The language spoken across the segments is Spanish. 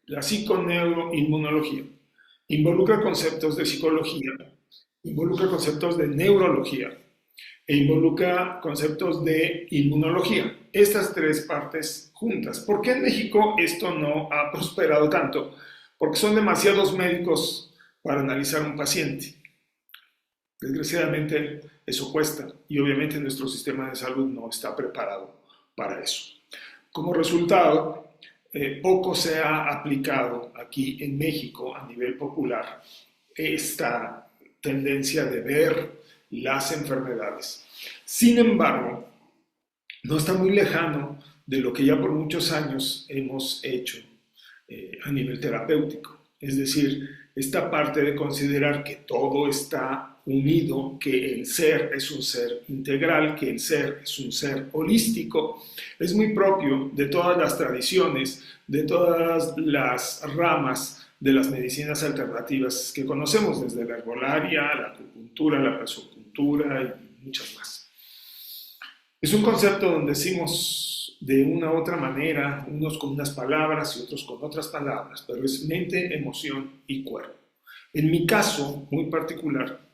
La psiconeuroinmunología involucra conceptos de psicología, involucra conceptos de neurología e involucra conceptos de inmunología. Estas tres partes juntas. ¿Por qué en México esto no ha prosperado tanto? Porque son demasiados médicos para analizar un paciente. Desgraciadamente eso cuesta y obviamente nuestro sistema de salud no está preparado para eso. Como resultado, poco se ha aplicado aquí en México a nivel popular esta tendencia de ver las enfermedades. Sin embargo, no está muy lejano de lo que ya por muchos años hemos hecho a nivel terapéutico. Es decir, esta parte de considerar que todo está unido, que el ser es un ser integral, que el ser es un ser holístico, es muy propio de todas las tradiciones, de todas las ramas de las medicinas alternativas que conocemos, desde la herbolaria, la acupuntura, la presopuntura y muchas más. Es un concepto donde decimos de una u otra manera, unos con unas palabras y otros con otras palabras, pero es mente, emoción y cuerpo. En mi caso muy particular,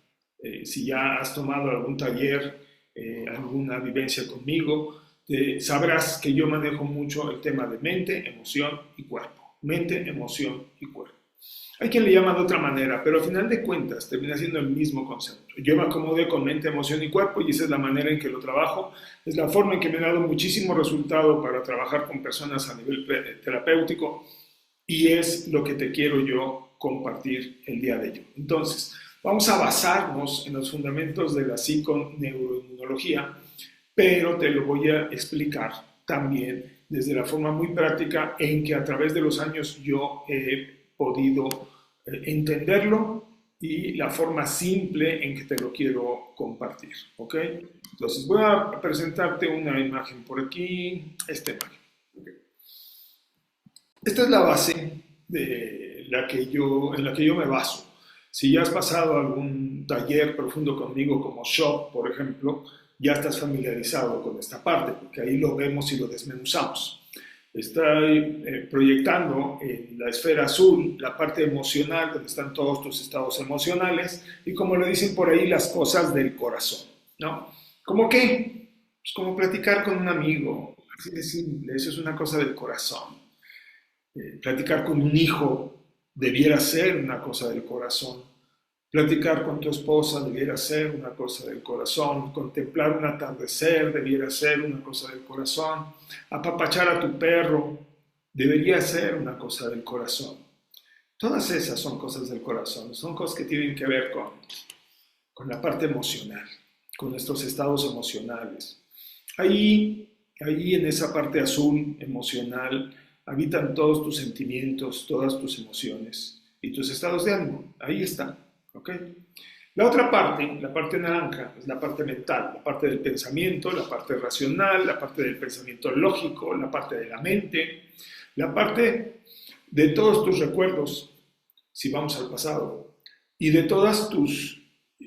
si ya has tomado algún taller, alguna vivencia conmigo, sabrás que yo manejo mucho el tema de mente, emoción y cuerpo. Mente, emoción y cuerpo. Hay quien le llama de otra manera, pero al final de cuentas termina siendo el mismo concepto. Yo me acomodé con mente, emoción y cuerpo y esa es la manera en que lo trabajo. Es la forma en que me ha dado muchísimo resultado para trabajar con personas a nivel terapéutico y es lo que te quiero yo compartir el día de hoy. Entonces, vamos a basarnos en los fundamentos de la psiconeuroinmunología, pero te lo voy a explicar también desde la forma muy práctica en que a través de los años yo he podido entenderlo y la forma simple en que te lo quiero compartir, ¿ok? Entonces voy a presentarte una imagen por aquí, esta imagen. ¿Okay? Esta es la base en la que yo me baso. Si ya has pasado algún taller profundo conmigo como Shock, por ejemplo, ya estás familiarizado con esta parte, porque ahí lo vemos y lo desmenuzamos. Estoy proyectando en la esfera azul la parte emocional, donde están todos tus estados emocionales, y como le dicen por ahí, las cosas del corazón, ¿no? ¿Cómo qué? Pues como platicar con un amigo, así de simple, eso es una cosa del corazón. Platicar con un hijo debiera ser una cosa del corazón. Platicar con tu esposa debiera ser una cosa del corazón, contemplar un atardecer debiera ser una cosa del corazón, apapachar a tu perro debería ser una cosa del corazón. Todas esas son cosas del corazón, son cosas que tienen que ver con la parte emocional, con nuestros estados emocionales. Ahí en esa parte azul emocional habitan todos tus sentimientos, todas tus emociones y tus estados de ánimo. Ahí están. ¿Okay? La otra parte, la parte naranja, es la parte mental, la parte del pensamiento, la parte racional, la parte del pensamiento lógico, la parte de la mente, la parte de todos tus recuerdos, si vamos al pasado, y de todas tus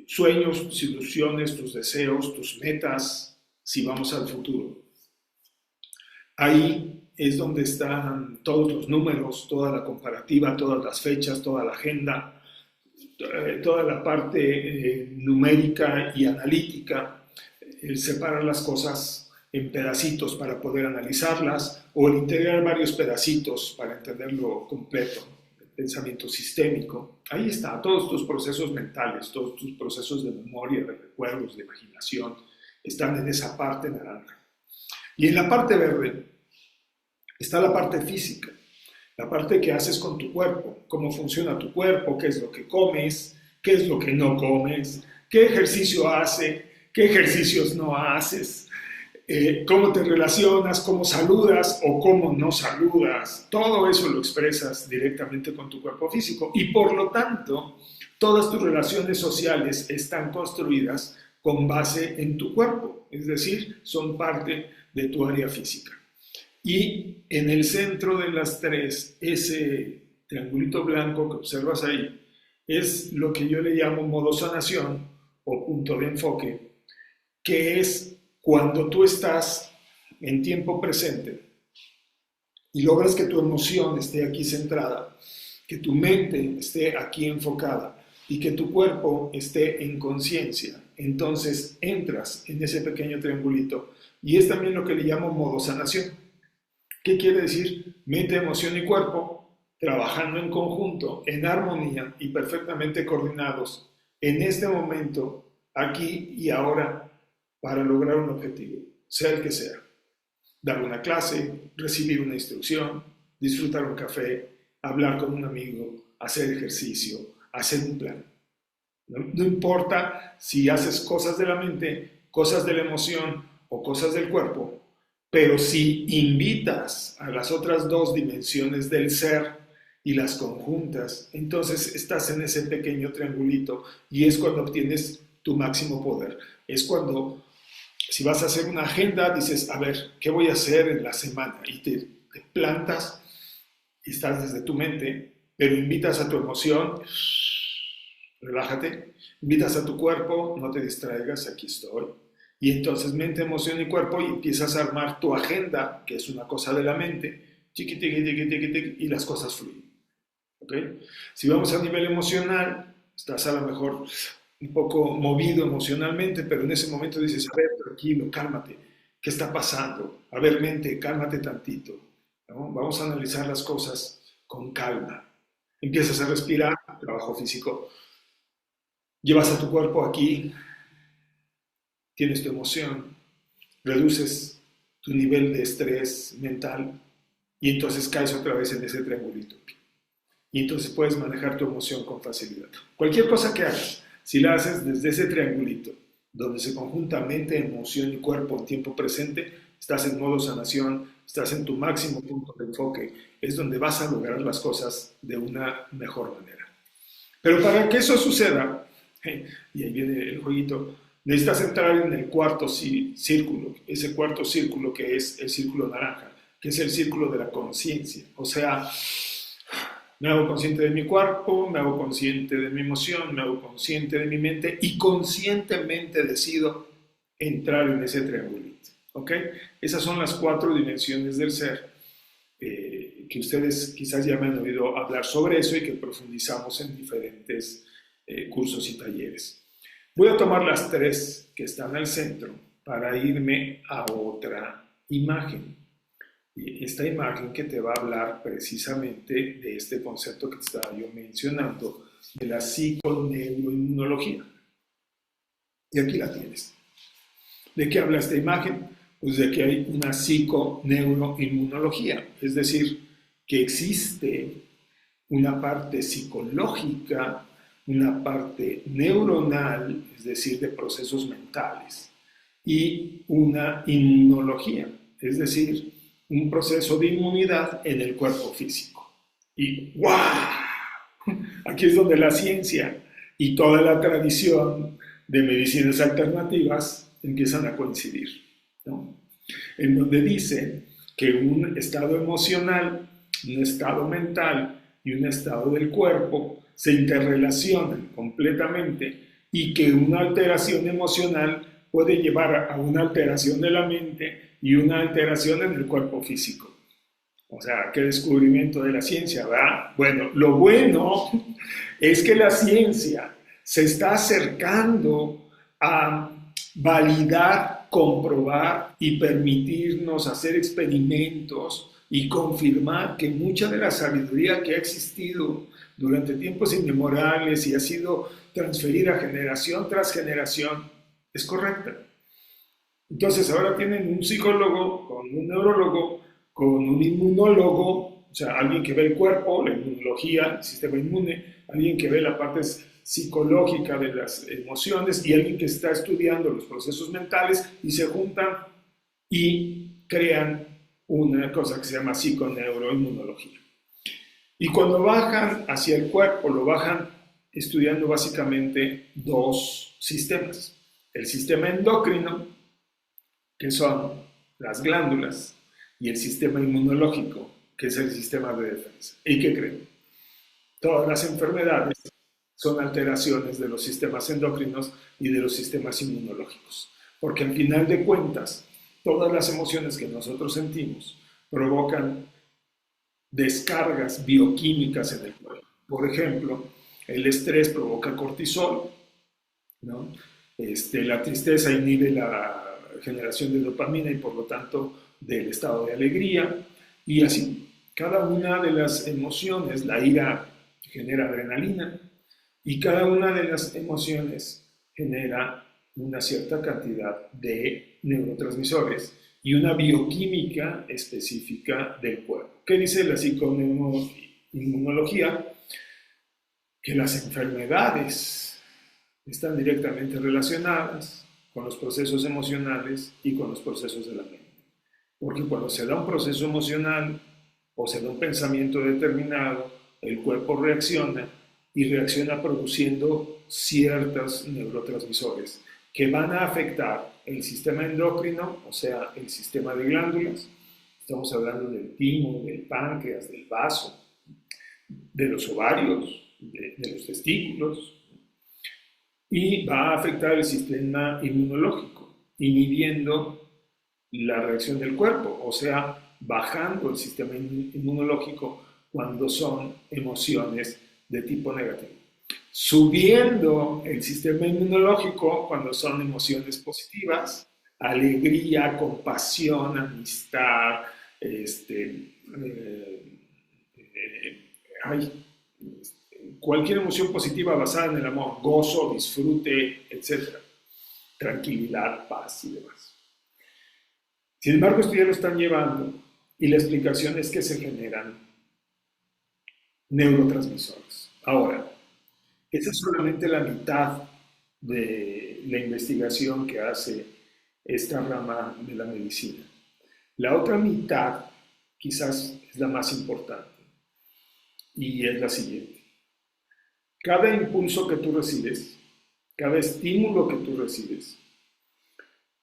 sueños, tus ilusiones, tus deseos, tus metas, si vamos al futuro. Ahí es donde están todos los números, toda la comparativa, todas las fechas, toda la agenda, toda la parte numérica y analítica, el separar las cosas en pedacitos para poder analizarlas o el integrar varios pedacitos para entenderlo completo, el pensamiento sistémico. Ahí está, todos tus procesos mentales, todos tus procesos de memoria, de recuerdos, de imaginación, están en esa parte naranja. Y en la parte verde está la parte física. La parte que haces con tu cuerpo, cómo funciona tu cuerpo, qué es lo que comes, qué es lo que no comes, qué ejercicio hace, qué ejercicios no haces, cómo te relacionas, cómo saludas o cómo no saludas. Todo eso lo expresas directamente con tu cuerpo físico y por lo tanto todas tus relaciones sociales están construidas con base en tu cuerpo, es decir, son parte de tu área física. Y en el centro de las tres, ese triangulito blanco que observas ahí, es lo que yo le llamo modo sanación o punto de enfoque, que es cuando tú estás en tiempo presente, y logras que tu emoción esté aquí centrada, que tu mente esté aquí enfocada y que tu cuerpo esté en conciencia, entonces entras en ese pequeño triangulito y es también lo que le llamo modo sanación. ¿Qué quiere decir? Mente, emoción y cuerpo trabajando en conjunto, en armonía y perfectamente coordinados en este momento, aquí y ahora, para lograr un objetivo, sea el que sea. Dar una clase, recibir una instrucción, disfrutar un café, hablar con un amigo, hacer ejercicio, hacer un plan. No importa si haces cosas de la mente, cosas de la emoción o cosas del cuerpo, pero si invitas a las otras dos dimensiones del ser y las conjuntas, entonces estás en ese pequeño triangulito y es cuando obtienes tu máximo poder. Es cuando, si vas a hacer una agenda, dices, a ver, ¿qué voy a hacer en la semana? Y te plantas y estás desde tu mente, pero invitas a tu emoción, relájate, invitas a tu cuerpo, no te distraigas, aquí estoy. Y entonces mente, emoción y cuerpo y empiezas a armar tu agenda, que es una cosa de la mente, chiqui, tiqui, tiqui, tiqui, tiqui, y las cosas fluyen. ¿Okay? Si vamos a nivel emocional, estás a lo mejor un poco movido emocionalmente, pero en ese momento dices, a ver, tranquilo, cálmate, ¿qué está pasando? A ver, mente, cálmate tantito, ¿no? Vamos a analizar las cosas con calma. Empiezas a respirar, trabajo físico, llevas a tu cuerpo aquí, tienes tu emoción, reduces tu nivel de estrés mental y entonces caes otra vez en ese triangulito. Y entonces puedes manejar tu emoción con facilidad. Cualquier cosa que hagas, si la haces desde ese triangulito, donde se conjunta mente, emoción y cuerpo en tiempo presente, estás en modo sanación, estás en tu máximo punto de enfoque, es donde vas a lograr las cosas de una mejor manera. Pero para que eso suceda, y ahí viene el jueguito, necesitas entrar en el cuarto círculo, ese cuarto círculo que es el círculo naranja, que es el círculo de la conciencia. O sea, me hago consciente de mi cuerpo, me hago consciente de mi emoción, me hago consciente de mi mente y conscientemente decido entrar en ese triangulito. ¿Ok? Esas son las 4 dimensiones del ser, que ustedes quizás ya me han oído hablar sobre eso y que profundizamos en diferentes cursos y talleres. Voy a tomar las 3 que están al centro para irme a otra imagen. Y esta imagen que te va a hablar precisamente de este concepto que te estaba yo mencionando, de la psiconeuroinmunología. Y aquí la tienes. ¿De qué habla esta imagen? Pues de que hay una psiconeuroinmunología, es decir, que existe una parte psicológica, una parte neuronal, es decir, de procesos mentales, y una inmunología, es decir, un proceso de inmunidad en el cuerpo físico. Y ¡wow! Aquí es donde la ciencia y toda la tradición de medicinas alternativas empiezan a coincidir, ¿no? En donde dice que un estado emocional, un estado mental y un estado del cuerpo se interrelacionan completamente y que una alteración emocional puede llevar a una alteración de la mente y una alteración en el cuerpo físico. O sea, qué descubrimiento de la ciencia, ¿verdad? Bueno, lo bueno es que la ciencia se está acercando a validar, comprobar y permitirnos hacer experimentos y confirmar que mucha de la sabiduría que ha existido durante tiempos inmemoriales y ha sido transferida generación tras generación es correcta. Entonces ahora tienen un psicólogo con un neurólogo, con un inmunólogo, o sea, alguien que ve el cuerpo, la inmunología, el sistema inmune, alguien que ve la parte psicológica de las emociones y alguien que está estudiando los procesos mentales y se juntan y crean una cosa que se llama psiconeuroinmunología. Y cuando bajan hacia el cuerpo, lo bajan estudiando básicamente 2 sistemas. El sistema endocrino, que son las glándulas, y el sistema inmunológico, que es el sistema de defensa. ¿Y qué creen? Todas las enfermedades son alteraciones de los sistemas endocrinos y de los sistemas inmunológicos. Porque al final de cuentas, todas las emociones que nosotros sentimos provocan descargas bioquímicas en el cuerpo. Por ejemplo, el estrés provoca cortisol, ¿no? La tristeza inhibe la generación de dopamina y por lo tanto del estado de alegría. Y así, cada una de las emociones, la ira genera adrenalina y cada una de las emociones genera una cierta cantidad de neurotransmisores y una bioquímica específica del cuerpo. ¿Qué dice la psicoinmunología? Que las enfermedades están directamente relacionadas con los procesos emocionales y con los procesos de la mente. Porque cuando se da un proceso emocional o se da un pensamiento determinado, el cuerpo reacciona y reacciona produciendo ciertos neurotransmisores que van a afectar el sistema endocrino, o sea, el sistema de glándulas. Estamos hablando del timo, del páncreas, del vaso, de los ovarios, de los testículos, y va a afectar el sistema inmunológico, inhibiendo la reacción del cuerpo, o sea, bajando el sistema inmunológico cuando son emociones de tipo negativo, subiendo el sistema inmunológico cuando son emociones positivas, alegría, compasión, amistad, cualquier emoción positiva basada en el amor, gozo, disfrute, etc. Tranquilidad, paz y demás. Sin embargo, esto ya lo están llevando y la explicación es que se generan neurotransmisores. Ahora, esa es solamente la mitad de la investigación que hace esta rama de la medicina. La otra mitad quizás es la más importante y es la siguiente. Cada impulso que tú recibes, cada estímulo que tú recibes,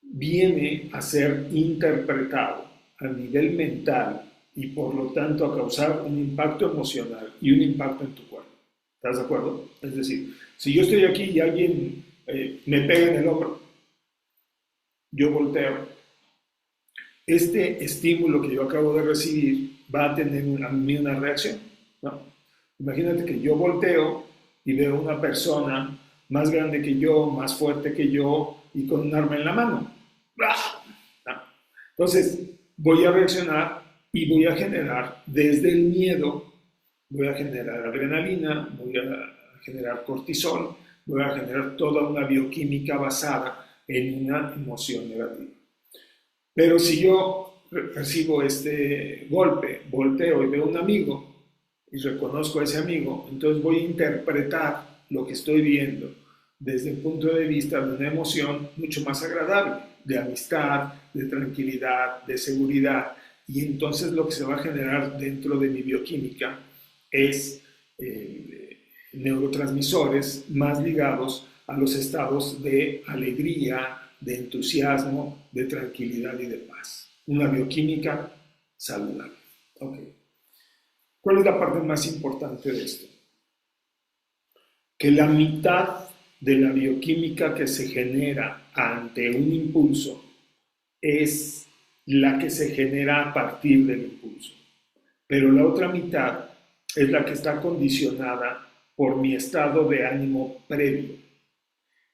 viene a ser interpretado a nivel mental y por lo tanto a causar un impacto emocional y un impacto en tu cuerpo. ¿Estás de acuerdo? Es decir, si yo estoy aquí y alguien me pega en el hombro, yo volteo. Este estímulo que yo acabo de recibir va a tener a mí una reacción, ¿no? Imagínate que yo volteo y veo una persona más grande que yo, más fuerte que yo y con un arma en la mano. Entonces, voy a reaccionar y voy a generar desde el miedo, voy a generar adrenalina, voy a generar cortisol, voy a generar toda una bioquímica basada en una emoción negativa. Pero si yo recibo este golpe, volteo y veo a un amigo y reconozco a ese amigo, entonces voy a interpretar lo que estoy viendo desde el punto de vista de una emoción mucho más agradable, de amistad, de tranquilidad, de seguridad. Y entonces lo que se va a generar dentro de mi bioquímica es neurotransmisores más ligados a los estados de alegría, de entusiasmo, de tranquilidad y de paz. Una bioquímica saludable. Okay. ¿Cuál es la parte más importante de esto? Que la mitad de la bioquímica que se genera ante un impulso es la que se genera a partir del impulso. Pero la otra mitad es la que está condicionada por mi estado de ánimo previo.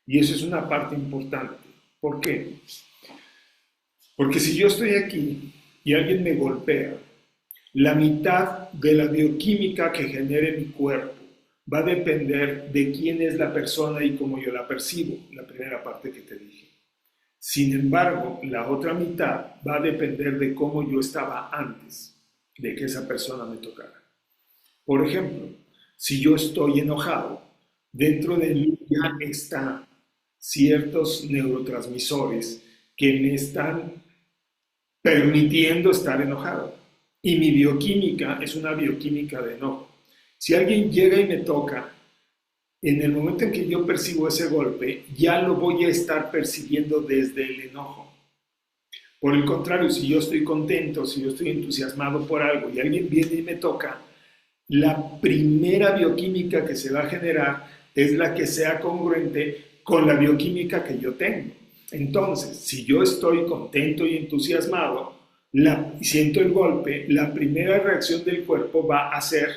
Y eso es una parte importante. ¿Por qué? Porque si yo estoy aquí y alguien me golpea, la mitad de la bioquímica que genere mi cuerpo va a depender de quién es la persona y cómo yo la percibo, la primera parte que te dije. Sin embargo, la otra mitad va a depender de cómo yo estaba antes de que esa persona me tocara. Por ejemplo, si yo estoy enojado, dentro de mí ya están ciertos neurotransmisores que me están permitiendo estar enojado. Y mi bioquímica es una bioquímica de enojo. Si alguien llega y me toca, en el momento en que yo percibo ese golpe, ya lo voy a estar percibiendo desde el enojo. Por el contrario, si yo estoy contento, si yo estoy entusiasmado por algo y alguien viene y me toca, la primera bioquímica que se va a generar es la que sea congruente con la bioquímica que yo tengo. Entonces, si yo estoy contento y entusiasmado, siento el golpe, la primera reacción del cuerpo va a ser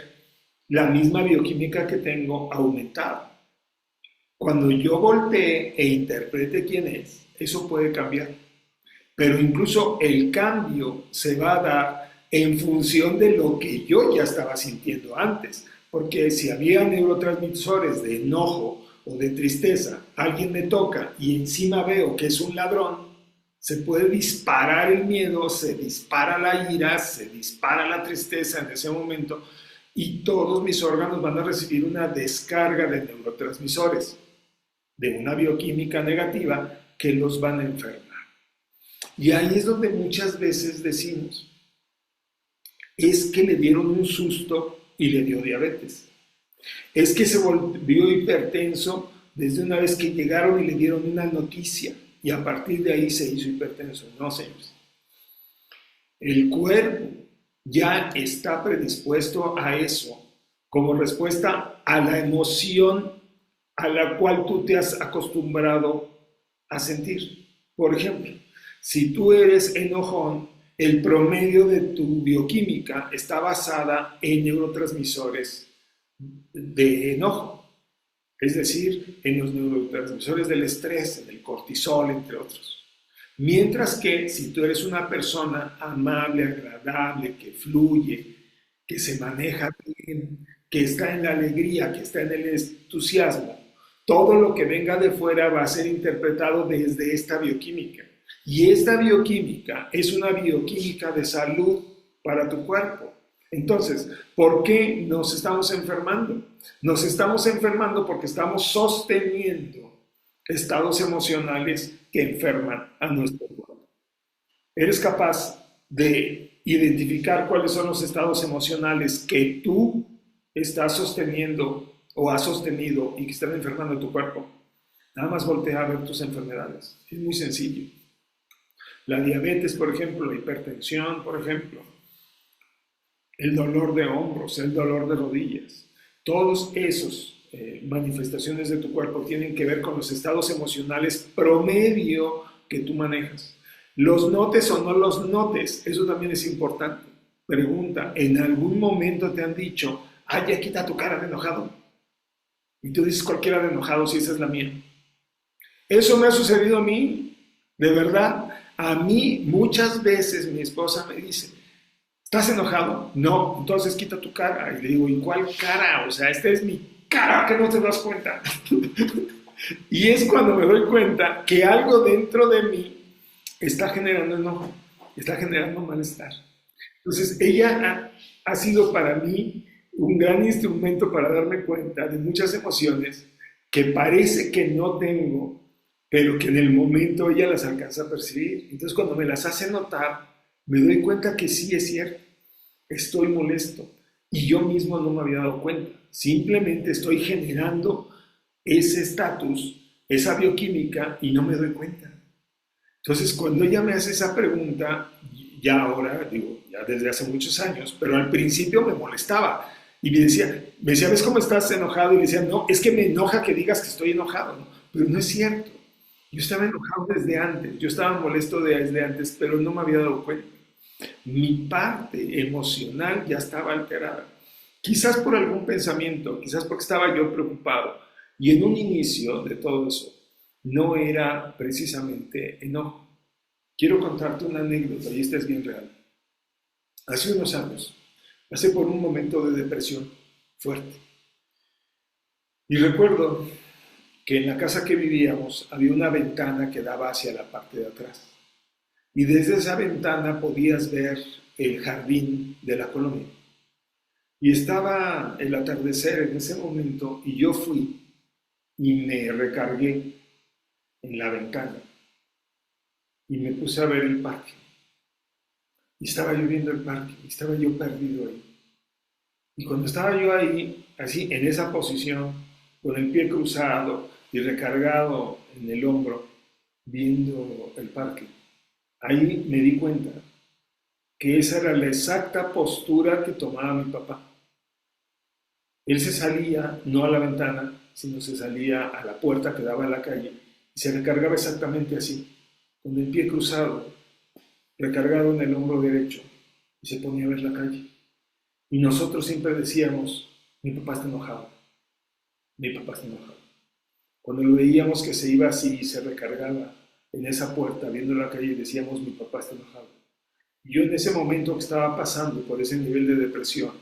la misma bioquímica que tengo aumentada. Cuando yo golpee e interprete quién es, eso puede cambiar. Pero incluso el cambio se va a dar en función de lo que yo ya estaba sintiendo antes. Porque si había neurotransmisores de enojo o de tristeza, alguien me toca y encima veo que es un ladrón, se puede disparar el miedo, se dispara la ira, se dispara la tristeza en ese momento y todos mis órganos van a recibir una descarga de neurotransmisores, de una bioquímica negativa que los van a enfermar. Y ahí es donde muchas veces decimos, es que le dieron un susto y le dio diabetes. Es que se volvió hipertenso desde una vez que llegaron y le dieron una noticia y a partir de ahí se hizo hipertenso. No, señores. El cuerpo ya está predispuesto a eso como respuesta a la emoción a la cual tú te has acostumbrado a sentir. Por ejemplo, si tú eres enojón, el promedio de tu bioquímica está basada en neurotransmisores de enojo, es decir, en los neurotransmisores del estrés, del cortisol, entre otros. Mientras que si tú eres una persona amable, agradable, que fluye, que se maneja bien, que está en la alegría, que está en el entusiasmo, todo lo que venga de fuera va a ser interpretado desde esta bioquímica. Y esta bioquímica es una bioquímica de salud para tu cuerpo. Entonces, ¿por qué nos estamos enfermando? Nos estamos enfermando porque estamos sosteniendo estados emocionales que enferman a nuestro cuerpo. ¿Eres capaz de identificar cuáles son los estados emocionales que tú estás sosteniendo o has sostenido y que están enfermando a tu cuerpo? Nada más voltea a ver tus enfermedades. Es muy sencillo. La diabetes, por ejemplo, la hipertensión, por ejemplo, el dolor de hombros, el dolor de rodillas, todos esos manifestaciones de tu cuerpo tienen que ver con los estados emocionales promedio que tú manejas. Los notes o no los notes, eso también es importante. Pregunta, ¿en algún momento te han dicho, ay, ya quita tu cara de enojado? Y tú dices cualquiera de enojado si esa es la mía. Eso me ha sucedido a mí, de verdad. A mí muchas veces mi esposa me dice, ¿estás enojado? No, entonces quita tu cara. Y le digo, ¿y cuál cara? O sea, esta es mi cara, que no te das cuenta. Y es cuando me doy cuenta que algo dentro de mí está generando enojo, está generando malestar. Entonces, ella ha sido para mí un gran instrumento para darme cuenta de muchas emociones que parece que no tengo, pero que en el momento ella las alcanza a percibir. Entonces, cuando me las hace notar, me doy cuenta que sí es cierto, estoy molesto y yo mismo no me había dado cuenta. Simplemente estoy generando ese estatus, esa bioquímica y no me doy cuenta. Entonces, cuando ella me hace esa pregunta, ya ahora, digo, ya desde hace muchos años, pero al principio me molestaba y me decía, ¿ves cómo estás enojado? Y le decía, no, es que me enoja que digas que estoy enojado, ¿no? Pero no es cierto. Yo estaba enojado desde antes, yo estaba molesto desde antes, pero no me había dado cuenta. Mi parte emocional ya estaba alterada. Quizás por algún pensamiento, quizás porque estaba yo preocupado. Y en un inicio de todo eso, no era precisamente enojo. Quiero contarte una anécdota y esta es bien real. Hace unos años, pasé por un momento de depresión fuerte. Y recuerdo que en la casa que vivíamos había una ventana que daba hacia la parte de atrás. Y desde esa ventana podías ver el jardín de la colonia. Y estaba el atardecer en ese momento y yo fui y me recargué en la ventana y me puse a ver el parque. Y estaba yo viendo el parque y estaba yo perdido ahí. Y cuando estaba yo ahí, así en esa posición, con el pie cruzado y recargado en el hombro, viendo el parque, ahí me di cuenta que esa era la exacta postura que tomaba mi papá. Él se salía no a la ventana, sino se salía a la puerta que daba a la calle y se recargaba exactamente así, con el pie cruzado, recargado en el hombro derecho y se ponía a ver la calle. Y nosotros siempre decíamos, mi papá está enojado, mi papá está enojado. Cuando lo veíamos que se iba así y se recargaba en esa puerta viendo la calle, decíamos, mi papá está enojado. Y yo en ese momento que estaba pasando por ese nivel de depresión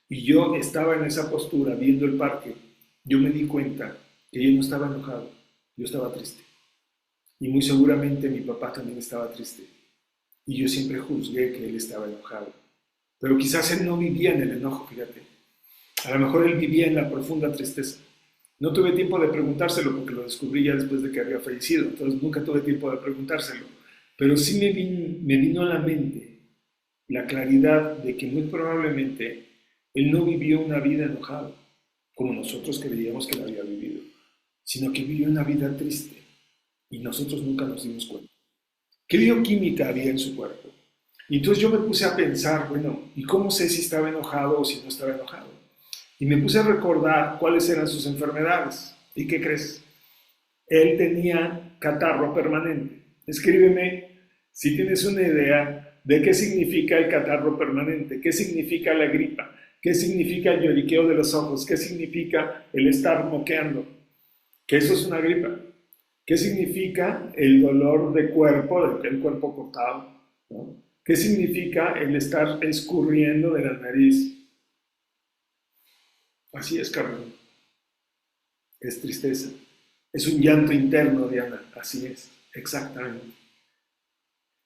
y yo estaba en esa postura viendo el parque, yo me di cuenta que yo no estaba enojado, yo estaba triste. Y muy seguramente mi papá también estaba triste. Y yo siempre juzgué que él estaba enojado. Pero quizás él no vivía en el enojo, fíjate. A lo mejor él vivía en la profunda tristeza. No tuve tiempo de preguntárselo porque lo descubrí ya después de que había fallecido, entonces nunca tuve tiempo de preguntárselo. Pero sí me vino a la mente la claridad de que muy probablemente él no vivió una vida enojada, como nosotros creíamos que la había vivido, sino que vivió una vida triste y nosotros nunca nos dimos cuenta. ¿Qué bioquímica había en su cuerpo? Y entonces yo me puse a pensar, bueno, ¿y cómo sé si estaba enojado o si no estaba enojado? Y me puse a recordar cuáles eran sus enfermedades. ¿Y qué crees? Él tenía catarro permanente. Escríbeme si tienes una idea de qué significa el catarro permanente, qué significa la gripa, qué significa el lloriqueo de los ojos, qué significa el estar moqueando, que eso es una gripa. ¿Qué significa el dolor de cuerpo, el cuerpo cortado? ¿No? ¿Qué significa el estar escurriendo de la nariz? Así es, Carmen. Es tristeza. Es un llanto interno, Diana. Así es, exactamente.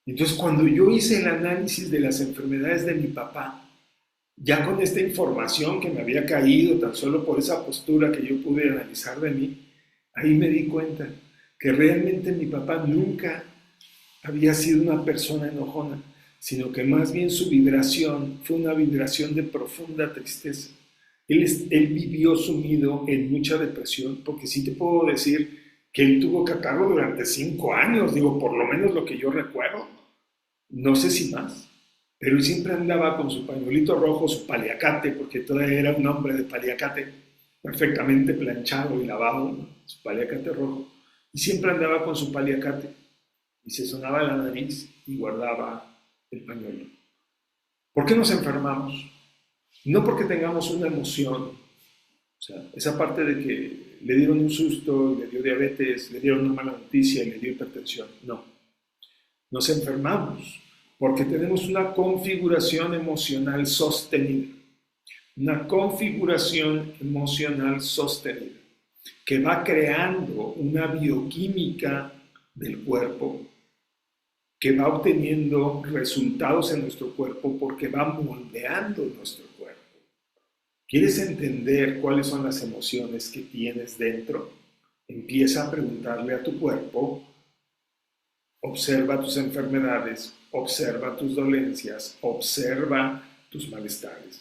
Entonces, cuando yo hice el análisis de las enfermedades de mi papá, ya con esta información que me había caído tan solo por esa postura que yo pude analizar de mí, ahí me di cuenta que realmente mi papá nunca había sido una persona enojona, sino que más bien su vibración fue una vibración de profunda tristeza. Él vivió sumido en mucha depresión, porque sí te puedo decir que él tuvo catarro durante 5 años, digo, por lo menos lo que yo recuerdo, no sé si más, pero él siempre andaba con su pañuelito rojo, su paliacate, porque todavía era un hombre de paliacate, perfectamente planchado y lavado, ¿no? Su paliacate rojo, y siempre andaba con su paliacate, y se sonaba la nariz y guardaba el pañuelo. ¿Por qué nos enfermamos? No porque tengamos una emoción, o sea, esa parte de que le dieron un susto, le dio diabetes, le dieron una mala noticia y le dio hipertensión, no. Nos enfermamos porque tenemos una configuración emocional sostenida, una configuración emocional sostenida que va creando una bioquímica del cuerpo, que va obteniendo resultados en nuestro cuerpo porque va moldeando nuestro cuerpo. ¿Quieres entender cuáles son las emociones que tienes dentro? Empieza a preguntarle a tu cuerpo, observa tus enfermedades, observa tus dolencias, observa tus malestares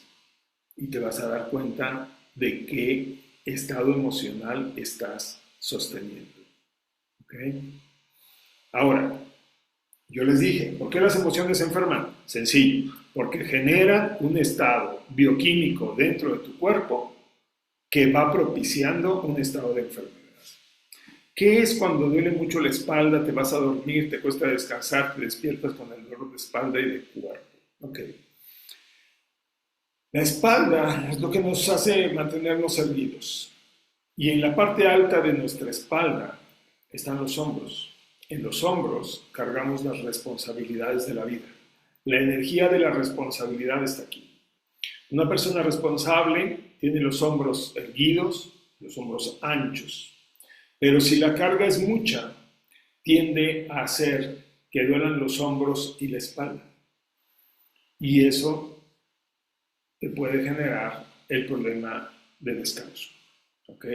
y te vas a dar cuenta de qué estado emocional estás sosteniendo. ¿Okay? Ahora, yo les dije, ¿por qué las emociones se enferman? Sencillo, porque generan un estado bioquímico dentro de tu cuerpo que va propiciando un estado de enfermedad. ¿Qué es cuando duele mucho la espalda, te vas a dormir, te cuesta descansar, te despiertas con el dolor de espalda y de cuerpo? Okay. La espalda es lo que nos hace mantenernos erguidos. Y en la parte alta de nuestra espalda están los hombros. En los hombros cargamos las responsabilidades de la vida. La energía de la responsabilidad está aquí. Una persona responsable tiene los hombros erguidos, los hombros anchos. Pero si la carga es mucha, tiende a hacer que duelan los hombros y la espalda. Y eso te puede generar el problema de descanso. ¿Ok?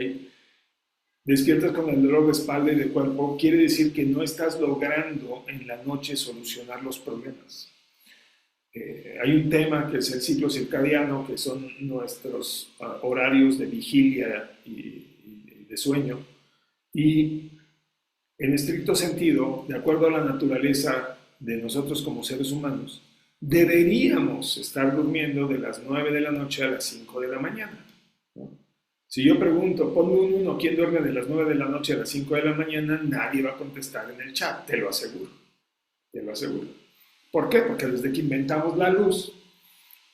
Despiertas con el dolor de espalda y de cuerpo, quiere decir que no estás logrando en la noche solucionar los problemas. Hay un tema que es el ciclo circadiano, que son nuestros horarios de vigilia y de sueño, y en estricto sentido, de acuerdo a la naturaleza de nosotros como seres humanos, deberíamos estar durmiendo de las 9 de la noche a las 5 de la mañana, ¿no? Si yo pregunto, ponme un 1, ¿quién duerme de las 9 de la noche a las 5 de la mañana? Nadie va a contestar en el chat, te lo aseguro, te lo aseguro. ¿Por qué? Porque desde que inventamos la luz,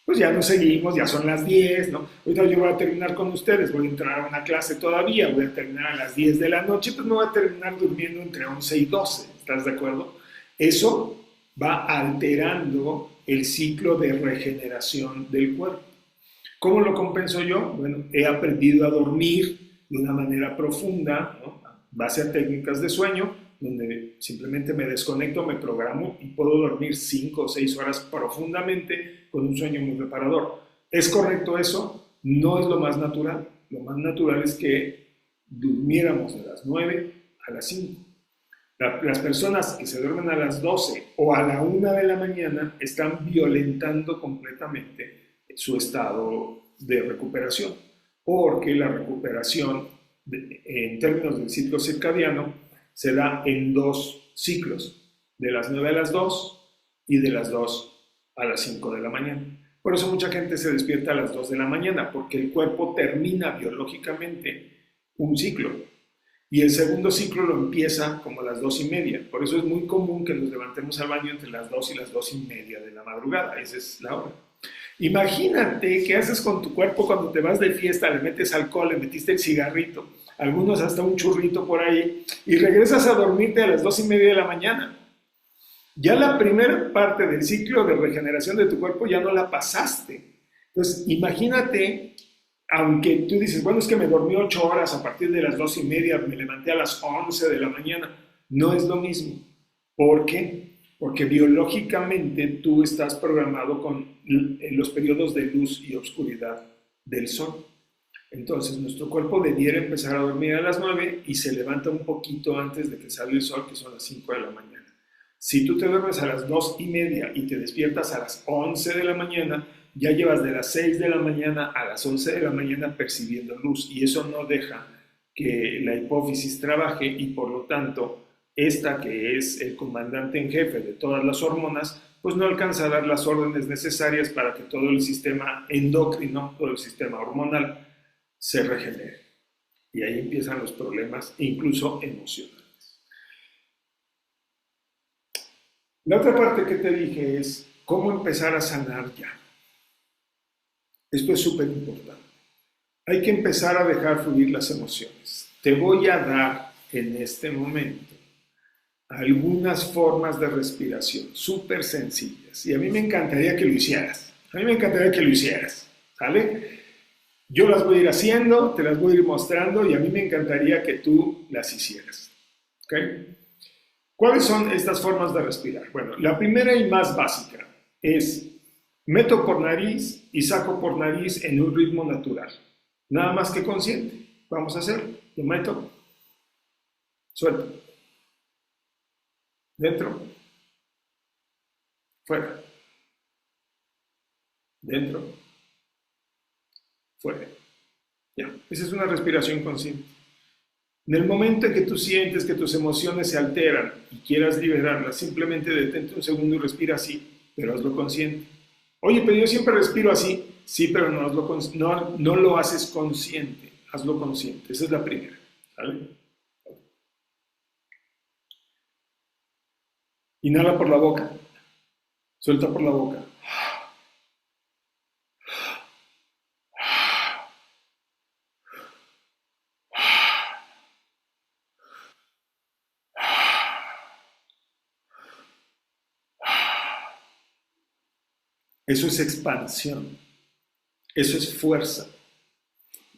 pues ya nos seguimos, ya son las 10, ¿no? Ahorita yo voy a terminar con ustedes, voy a entrar a una clase todavía, voy a terminar a las 10 de la noche, pues me voy a terminar durmiendo entre 11 y 12, ¿estás de acuerdo? Eso va alterando el ciclo de regeneración del cuerpo. ¿Cómo lo compenso yo? Bueno, he aprendido a dormir de una manera profunda, ¿no? Base a técnicas de sueño, donde simplemente me desconecto, me programo y puedo dormir 5 o 6 horas profundamente con un sueño muy reparador. ¿Es correcto eso? No es lo más natural. Lo más natural es que durmiéramos de las 9 a las 5. Las personas que se duermen a las 12 o a la 1 de la mañana están violentando completamente su estado de recuperación, porque la recuperación en términos del ciclo circadiano se da en 2 ciclos, de las 9 a las 2 y de las 2 a las 5 de la mañana. Por eso mucha gente se despierta a las 2 de la mañana, porque el cuerpo termina biológicamente un ciclo y el segundo ciclo lo empieza como a las 2:30. Por eso es muy común que nos levantemos al baño entre las 2 y las 2:30 de la madrugada. Esa es la hora. Imagínate qué haces con tu cuerpo cuando te vas de fiesta, le metes alcohol, le metiste el cigarrito, algunos hasta un churrito por ahí, y regresas a dormirte a las 2:30 de la mañana. Ya la primera parte del ciclo de regeneración de tu cuerpo ya no la pasaste. Entonces, imagínate, aunque tú dices, bueno, es que me dormí 8 horas a partir de las 2:30, me levanté a las 11 de la mañana. No es lo mismo. ¿Por qué? Porque biológicamente tú estás programado con los periodos de luz y oscuridad del sol. Entonces, nuestro cuerpo debiera empezar a dormir a las 9 y se levanta un poquito antes de que salga el sol, que son las 5 de la mañana. Si tú te duermes a las 2:30 y te despiertas a las 11 de la mañana, ya llevas de las 6 de la mañana a las 11 de la mañana percibiendo luz, y eso no deja que la hipófisis trabaje, y por lo tanto esta, que es el comandante en jefe de todas las hormonas, pues no alcanza a dar las órdenes necesarias para que todo el sistema endocrino, todo el sistema hormonal se regenere. Y ahí empiezan los problemas, incluso emocionales. La otra parte que te dije es cómo empezar a sanar ya. Esto es súper importante. Hay que empezar a dejar fluir las emociones. Te voy a dar en este momento algunas formas de respiración súper sencillas. Y a mí me encantaría que lo hicieras. ¿Sale? Yo las voy a ir haciendo, te las voy a ir mostrando y a mí me encantaría que tú las hicieras. ¿Ok? ¿Cuáles son estas formas de respirar? Bueno, la primera y más básica es meto por nariz y saco por nariz en un ritmo natural. Nada más que consciente. Vamos a hacerlo. Lo meto, suelto. Dentro, fuera. Dentro, fuera. Ya, esa es una respiración consciente. En el momento en que tú sientes que tus emociones se alteran y quieras liberarlas, simplemente detente un segundo y respira así, pero hazlo consciente. Oye, pero yo siempre respiro así. Sí, pero no lo haces consciente. Hazlo consciente. Esa es la primera. ¿Vale? Inhala por la boca. Suelta por la boca. Eso es expansión. Eso es fuerza.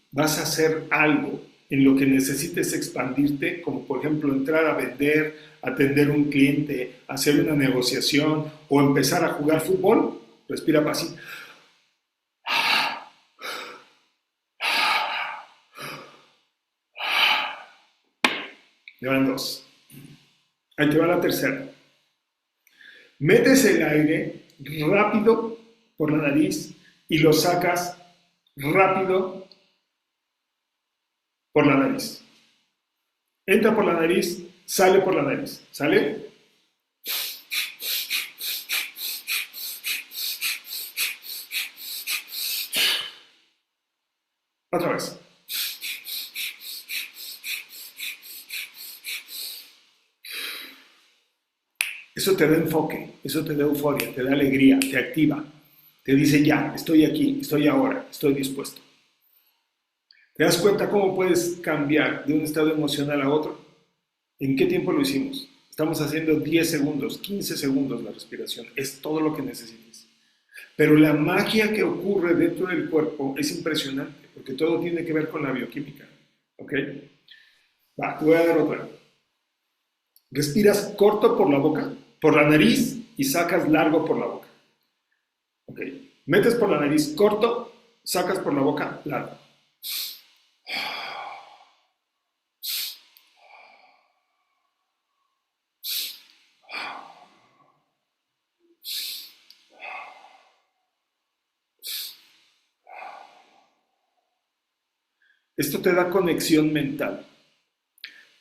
Vas a hacer algo en lo que necesites expandirte, como por ejemplo entrar a vender, atender a un cliente, hacer una negociación o empezar a jugar fútbol. Respira así. Ya van 2. Ahí te va la tercera. Metes el aire rápido por la nariz y lo sacas rápido por la nariz. Entra por la nariz, sale por la nariz. ¿Sale? Otra vez. Eso te da enfoque, eso te da euforia, te da alegría, te activa, te dice ya, estoy aquí, estoy ahora, estoy dispuesto. ¿Te das cuenta cómo puedes cambiar de un estado emocional a otro? ¿En qué tiempo lo hicimos? Estamos haciendo 10 segundos, 15 segundos la respiración, es todo lo que necesitas. Pero la magia que ocurre dentro del cuerpo es impresionante, porque todo tiene que ver con la bioquímica. ¿Ok? Va, te voy a dar otra. Respiras corto por la boca, por la nariz y sacas largo por la boca. ¿Ok? Metes por la nariz corto, sacas por la boca largo. Esto te da conexión mental.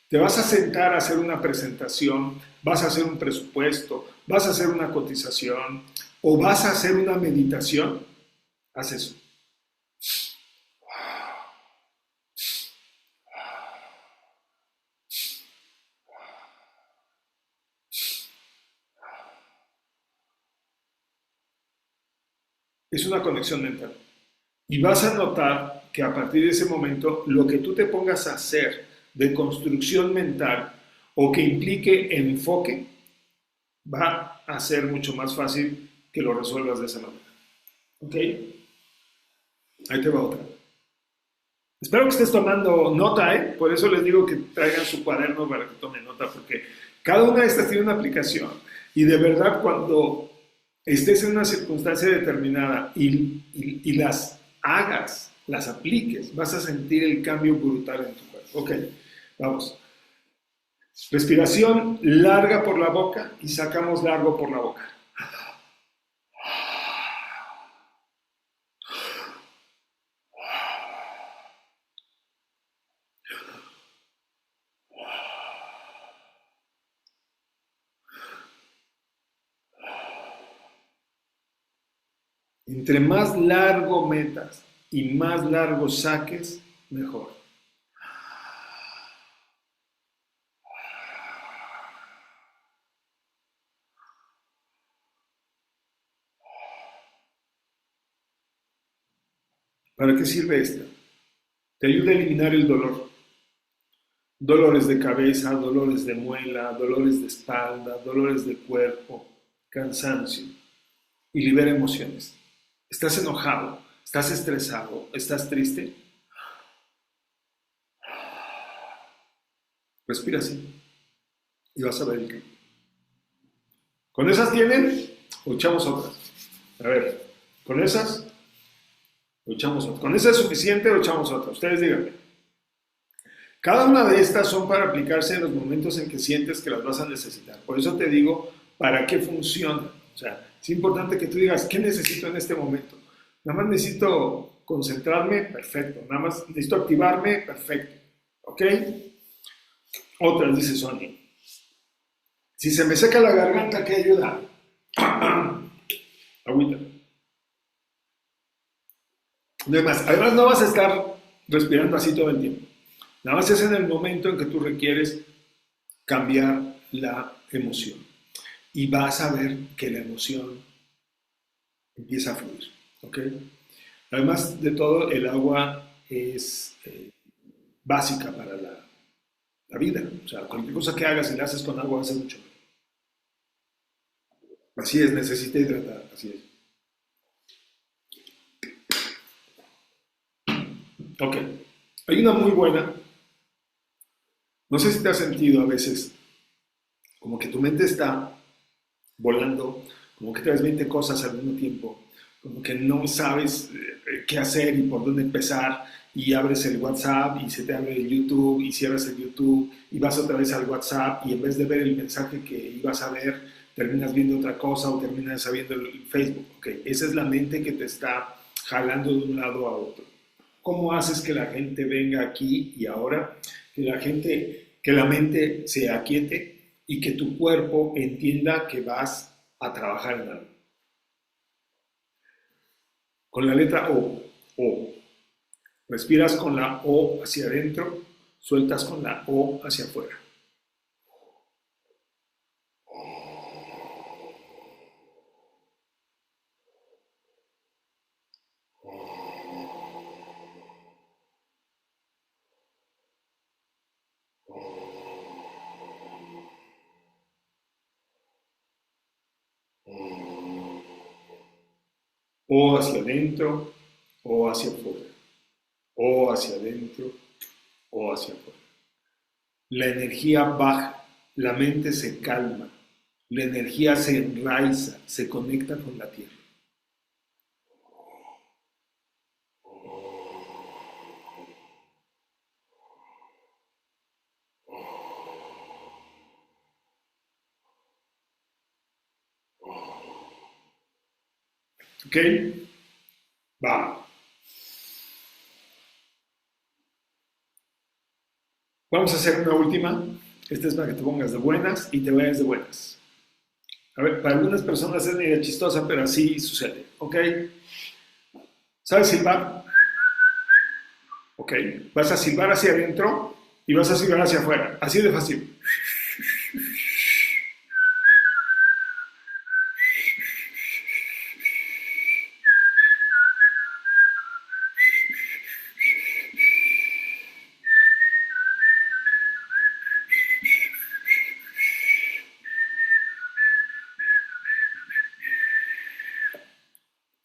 Te vas a sentar a hacer una presentación, vas a hacer un presupuesto, vas a hacer una cotización o vas a hacer una meditación. Haz eso. Es una conexión mental. Y vas a notar que a partir de ese momento, lo que tú te pongas a hacer de construcción mental o que implique enfoque, va a ser mucho más fácil que lo resuelvas de esa manera. ¿Ok? Ahí te va otra. Espero que estés tomando nota, ¿eh? Por eso les digo que traigan su cuaderno para que tomen nota, porque cada una de estas tiene una aplicación. Y de verdad, cuando estés en una circunstancia determinada y las hagas, las apliques, vas a sentir el cambio brutal en tu cuerpo. Ok, vamos. Respiración larga por la boca y sacamos largo por la boca. Entre más largo metas y más largo saques, mejor. ¿Para qué sirve esta? Te ayuda a eliminar el dolor. Dolores de cabeza, dolores de muela, dolores de espalda, dolores de cuerpo, cansancio. Y libera emociones. ¿Estás enojado? ¿Estás estresado? ¿Estás triste? Respira así y vas a ver el cambio. ¿Con esas tienen? O echamos otras. A ver, ¿con esas? O echamos otras. ¿Con esas es suficiente o echamos otras? Ustedes díganme. Cada una de estas son para aplicarse en los momentos en que sientes que las vas a necesitar. Por eso te digo, ¿para qué funcionan? O sea, es importante que tú digas, ¿qué necesito en este momento? Nada más necesito concentrarme, perfecto. Nada más necesito activarme, perfecto. ¿Ok? Otras, dice Sony. Si se me seca la garganta, ¿qué ayuda? Agüita. Además, no vas a estar respirando así todo el tiempo. Nada más es en el momento en que tú requieres cambiar la emoción. Y vas a ver que la emoción empieza a fluir. ¿Ok? Además de todo, el agua es básica para la vida. O sea, cualquier cosa que hagas y la haces con agua hace mucho. Así es, necesita hidratar. Así es. Ok. Hay una muy buena. No sé si te has sentido a veces como que tu mente está volando, como que traes 20 cosas al mismo tiempo, como que no sabes qué hacer y por dónde empezar, y abres el WhatsApp y se te abre el YouTube y cierras el YouTube y vas otra vez al WhatsApp y en vez de ver el mensaje que ibas a ver, terminas viendo otra cosa o terminas viendo el Facebook. Okay. Esa es la mente que te está jalando de un lado a otro. ¿Cómo haces que la gente venga aquí y ahora? Que la mente se aquiete y que tu cuerpo entienda que vas a trabajar en algo. Con la letra O, O. Respiras con la O hacia adentro, sueltas con la O hacia afuera. o hacia adentro, o hacia afuera, o hacia adentro, o hacia afuera. La energía baja, la mente se calma, la energía se enraiza, se conecta con la tierra. ¿Ok? Va. Vamos a hacer una última. Esta es para que te pongas de buenas y te vayas de buenas. A ver, para algunas personas es medio chistosa, pero así sucede. ¿Ok? ¿Sabes silbar? ¿Ok? Vas a silbar hacia adentro y vas a silbar hacia afuera. Así de fácil.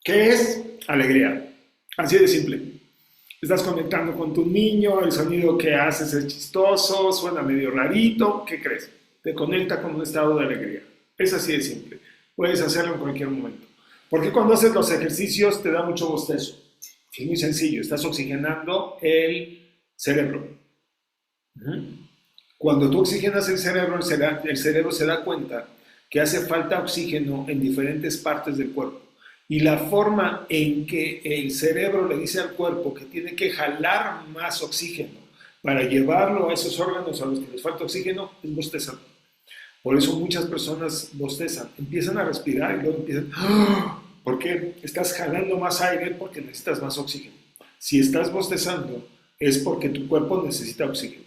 ¿Qué es? Alegría. Así de simple. Estás conectando con tu niño, el sonido que haces es chistoso, suena medio rarito. ¿Qué crees? Te conecta con un estado de alegría. Es así de simple. Puedes hacerlo en cualquier momento. Porque cuando haces los ejercicios te da mucho bostezo. Es muy sencillo. Estás oxigenando el cerebro. Cuando tú oxigenas el cerebro se da cuenta que hace falta oxígeno en diferentes partes del cuerpo. Y la forma en que el cerebro le dice al cuerpo que tiene que jalar más oxígeno para llevarlo a esos órganos a los que les falta oxígeno es bostezando. Por eso muchas personas bostezan, empiezan a respirar y luego empiezan, ¿por qué? Estás jalando más aire porque necesitas más oxígeno. Si estás bostezando es porque tu cuerpo necesita oxígeno.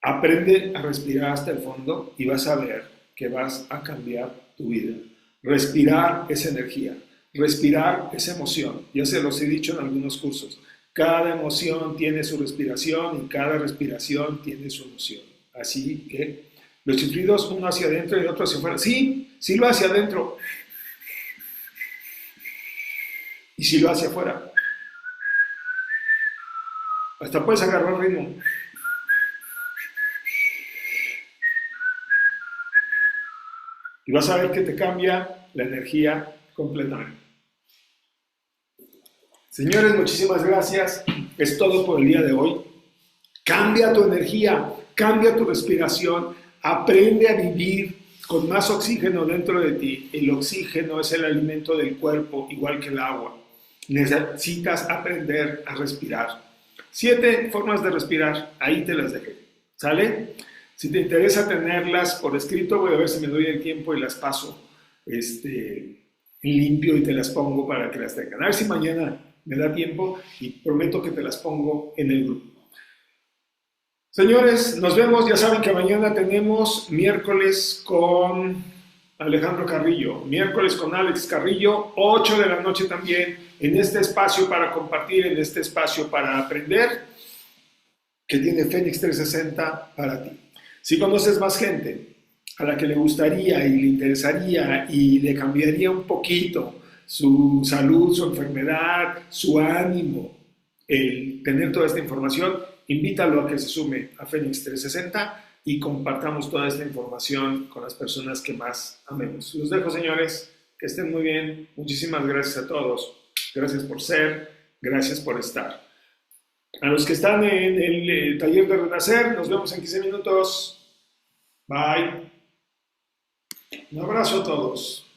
Aprende a respirar hasta el fondo y vas a ver que vas a cambiar tu vida. Respirar es energía. Respirar es emoción, ya se los he dicho en algunos cursos. Cada emoción tiene su respiración y cada respiración tiene su emoción. Así que los chiflidos uno hacia adentro y el otro hacia afuera. Sí, sí lo hacia adentro. Y sí lo hacia afuera. Hasta puedes agarrar ritmo. Y vas a ver que te cambia la energía completamente. Señores, muchísimas gracias. Es todo por el día de hoy. Cambia tu energía, cambia tu respiración, aprende a vivir con más oxígeno dentro de ti. El oxígeno es el alimento del cuerpo, igual que el agua. Necesitas aprender a respirar. 7 formas de respirar, ahí te las dejé. ¿Sale? Si te interesa tenerlas por escrito, voy a ver si me doy el tiempo y las paso limpio y te las pongo para que las tengan. A ver si mañana me da tiempo y prometo que te las pongo en el grupo. Señores, nos vemos. Ya saben que mañana tenemos miércoles con Alejandro Carrillo, miércoles con Alex Carrillo, 8 de la noche también, en este espacio para compartir, en este espacio para aprender, que tiene Fénix 360 para ti. Si conoces más gente a la que le gustaría y le interesaría y le cambiaría un poquito su salud, su enfermedad, su ánimo, el tener toda esta información, invítalo a que se sume a Fénix 360 y compartamos toda esta información con las personas que más amemos. Los dejo, señores, que estén muy bien. Muchísimas gracias a todos. Gracias por ser, gracias por estar. A los que están en el taller de Renacer, nos vemos en 15 minutos. Bye. Un abrazo a todos.